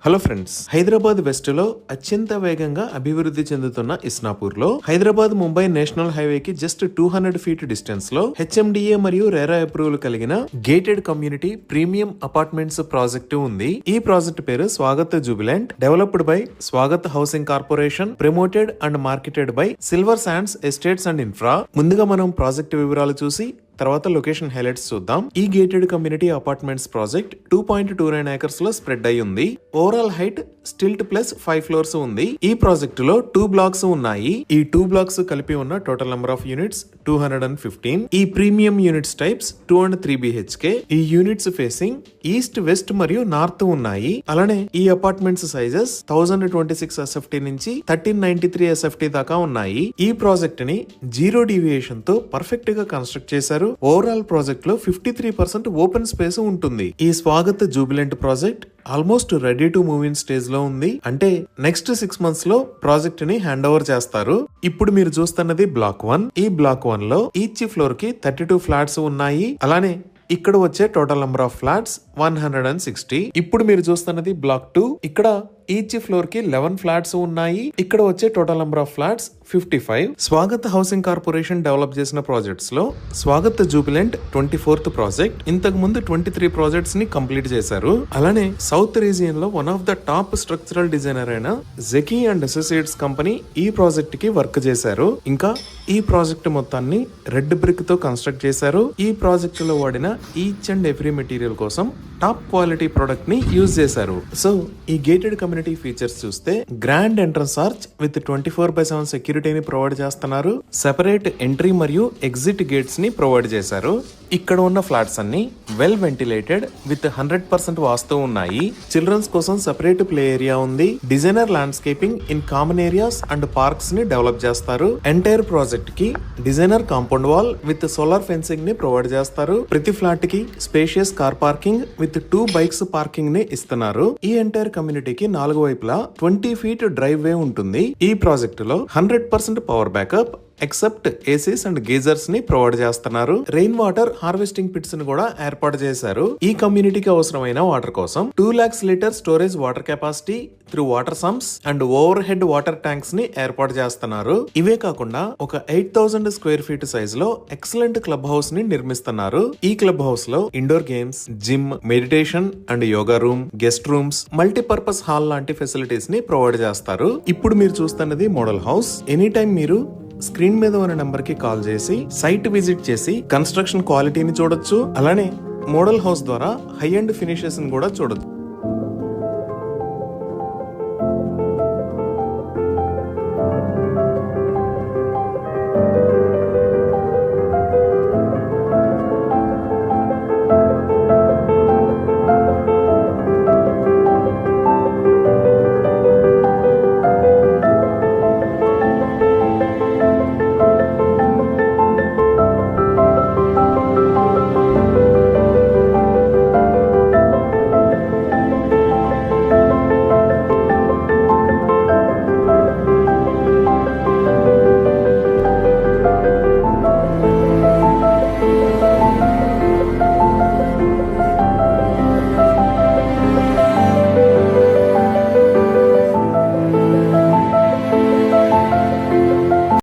Hello friends, Hyderabad west లో అత్యంత వేగంగా అభివృద్ధి చెందుతున్న ఇస్నాపూర్ లో హైదరాబాద్ ముంబై నేషనల్ హైవే కి జస్ట్ 200 ఫీట్ డిస్టెన్స్ లో హెచ్ఎండిఏ మరియు రేరా అప్రూవల్ కలిగిన gated community premium apartments project ఉంది. ఈ ప్రాజెక్ట్ పేరు Swagat Jubilant, developed by Swagat housing corporation, promoted and marketed by silver sands estates and infra. ముందుగా మనం ప్రాజెక్ట్ వివరాలు చూసి తర్వాత లొకేషన్ హైలైట్స్ చూద్దాం. ఈ gated community apartments project 2.29 acres లో స్ప్రెడ్ అయి ఉంది. Overall height stilt plus 5 floors ఉంది. ఈ ప్రాజెక్ట్ లో 2 బ్లాక్స్ ఉన్నాయి. ఈ 2 బ్లాక్స్ కలిపి ఉన్న టోటల్ నెంబర్ ఆఫ్ యూనిట్స్ 215. ఈ premium units types 2 and 3 BHK. ఈ యూనిట్స్ ఫేసింగ్ ఈస్ట్, వెస్ట్ మరియు నార్త్ ఉన్నాయి. అలానే ఈ అపార్ట్మెంట్స్ సైజెస్ 1026 SFT నుంచి 1393 SFT దాకా ఉన్నాయి. ఈ ప్రాజెక్ట్ ని 0 డీవియేషన్ తో పర్ఫెక్ట్ గా కన్స్ట్రక్ట్ చేశారు. ఓవరాల్ ప్రాజెక్ట్ లో 53% ఓపెన్ స్పేస్ ఉంటుంది. ఈ Swagat Jubilant project almost ready to move in stage లో ఉంది. అంటే నెక్స్ట్ 6 months లో ప్రాజెక్ట్ ని హ్యాండ్ ఓవర్ చేస్తారు. ఇప్పుడు మీరు చూస్తున్నది బ్లాక్ 1. ఈ బ్లాక్ 1 లో ఈచ్ ఫ్లోర్ కి 32 ఫ్లాట్స్ ఉన్నాయి. అలానే ఇక్కడ వచ్చే టోటల్ నెంబర్ ఆఫ్ ఫ్లాట్స్ 160. ఇప్పుడు మీరు చూస్తున్నది బ్లాక్ 2. ఇక్కడ ఈచ్ ఫ్లోర్ కి 11 ఫ్లాట్స్ ఉన్నాయి. ఇక్కడ వచ్చే total number of flats 55. Swagat housing corporation develop చేసిన ప్రాజెక్ట్స్ లో స్వాగత్ జూబిలెంట్ 24th ప్రాజెక్ట్. ఇంతకు ముందు 23 ప్రాజెక్ట్స్ ని కంప్లీట్ చేశారు. అలానే సౌత్ రీజియన్ లో one of the top structural designer అయిన జెకీ అండ్ అసోసియేట్స్ కంపెనీ ఈ ప్రాజెక్ట్ కి వర్క్ చేశారు. ఇంకా ఈ ప్రాజెక్ట్ మొత్తాన్ని రెడ్ బ్రిక్ తో కన్స్ట్రక్ట్ చేశారు. ఈ ప్రాజెక్ట్ లో వాడిన ఈచ్ అండ్ ఎవ్రీ మెటీరియల్ కోసం టాప్ క్వాలిటీ ప్రొడక్ట్ ని యూజ్ చేశారు. సో ఈ గేటెడ్ కమ్యూనిటీ ఫీచర్స్ చూస్తే గ్రాండ్ ఎంట్రన్స్ ఆర్చ్ విత్ 24/7 సెక్యూరిటీని ప్రొవైడ్ చేస్తున్నారు. సెపరేట్ ఎంట్రీ మరియు ఎగ్జిట్ గేట్స్ ని ప్రొవైడ్ చేశారు. ఇక్కడ ఉన్న ఫ్లాట్స్ అన్ని వెల్ వెంటిలేటెడ్ విత్ 100% వాస్తు ఉన్నాయి. చిల్డ్రన్స్ కోసం సెపరేట్ ప్లే ఏరియా ఉంది. Designer landscaping in common areas and parks ని డెవలప్ చేస్తారు. ఎంటైర్ ప్రాజెక్ట్ కి designer compound wall with solar fencing ని ప్రొవైడ్ చేస్తారు. ప్రతి ఫ్లాట్ కి spacious car parking with 2 bikes parking ని ఇస్తున్నారు. ఈ ఎంటైర్ కమ్యూనిటీకి 4 వైపులా 20 feet డ్రైవ్ వే ఉంటుంది. ఈ ప్రాజెక్ట్ లో 100% power backup except ACs and geysers ని ప్రొవైడ్ చేస్తున్నారు. రెయిన్ వాటర్ హార్వెస్టింగ్ పిట్స్ ని కూడా ఏర్పాటు చేశారు. ఈ కమ్యూనిటీకి అవసరమైన వాటర్ కోసం 2 lakhs litre storage water capacity through water sumps and over head water tanks ని ఏర్పాటు చేస్తున్నారు. ఇవే కాకుండా ఒక 8,000 square feet సైజ్ లో ఎక్సలెంట్ క్లబ్ హౌస్ ని నిర్మిస్తున్నారు. ఈ క్లబ్ హౌస్ లో indoor games, gym, meditation and yoga room, guest rooms, multipurpose hall లాంటి ఫెసిలిటీస్ ని ప్రొవైడ్ చేస్తారు. ఇప్పుడు మీరు చూస్తున్నది మోడల్ హౌస్. ఎనీ టైం మీరు స్క్రీన్ మీద ఉన్న నెంబర్ కి కాల్ చేసి సైట్ విజిట్ చేసి కన్స్ట్రక్షన్ క్వాలిటీని చూడొచ్చు. అలానే మోడల్ హౌస్ ద్వారా హై అండ్ ఫినిషెస్ కూడా చూడొచ్చు.